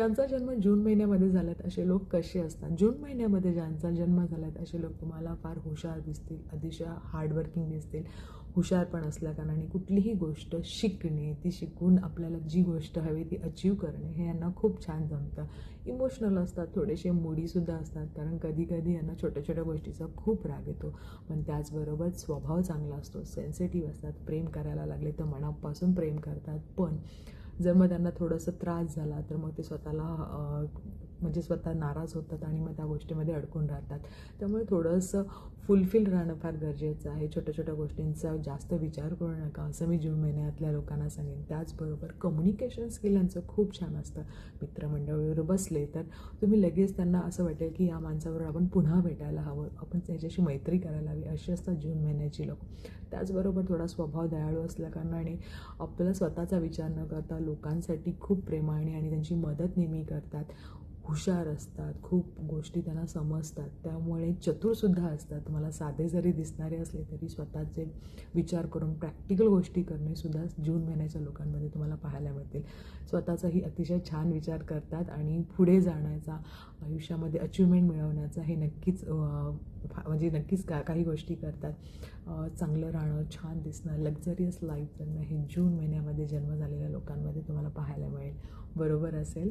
ज्यांचा जन्म जून महिन्यामध्ये झालात असे लोक कसे असतात? जून महिन्यामध्ये ज्यांचा जन्म झालात असे लोक तुम्हाला फार हुशार दिसतील, अतिशय हार्डवर्किंग दिसतील, हुशार पण असल्याकारणाने कुठलीही गोष्ट शिकणे, ती शिकून आपल्याला जी गोष्ट हवी ती अचीव करणे हे यांना खूप छान जमतं. इमोशनल असतात, थोडेसे मूडीसुद्धा असतात, कारण कधी कधी यांना छोट्या छोट्या गोष्टीचा खूप राग येतो. पण त्याचबरोबर स्वभाव चांगला असतो, सेन्सिटिव्ह असतात, प्रेम करायला लागले तर मनापासून प्रेम करतात. पण जर मग त्यांना थोडंसं त्रास झाला तर मग ते स्वतःला म्हणजे स्वतः नाराज होतात आणि मग त्या गोष्टीमध्ये अडकून राहतात. त्यामुळे थोडंसं फुलफिल राहणं फार गरजेचं आहे. छोट्या छोट्या गोष्टींचा जास्त विचार करू नका असं मी जून महिन्यातल्या लोकांना सांगेन. त्याचबरोबर कम्युनिकेशन स्किल यांचं खूप छान असतं. मित्रमंडळीवर बसले तर तुम्ही लगेच त्यांना असं वाटेल की या माणसाबरोबर आपण पुन्हा भेटायला हवं, आपण त्याच्याशी मैत्री करायला हवी, अशी असतात जून महिन्याची लोक. त्याचबरोबर थोडा स्वभाव दयाळू असल्याकारणाने आपल्याला स्वतःचा विचार न करता लोकांसाठी खूप प्रेमाने आणि त्यांची मदत नेहमी करतात. हुशार असतात, खूप गोष्टी त्यांना समजतात, त्यामुळे चतुरसुद्धा असतात. तुम्हाला साधे जरी दिसणारे असले तरी स्वतःचे विचार करून प्रॅक्टिकल गोष्टी करणेसुद्धा जून महिन्याच्या लोकांमध्ये तुम्हाला पाहायला मिळतील. स्वतःचाही अतिशय छान विचार करतात आणि पुढे जाण्याचा, आयुष्यामध्ये अचिव्हमेंट मिळवण्याचा हे नक्कीच म्हणजे नक्कीच काही गोष्टी करतात. चांगलं राहणं, छान दिसणं, लक्झरियस लाईफ जगणं हे जून महिन्यामध्ये जन्म झालेल्या लोकांमध्ये तुम्हाला पाहायला मिळेल. बरोबर असेल?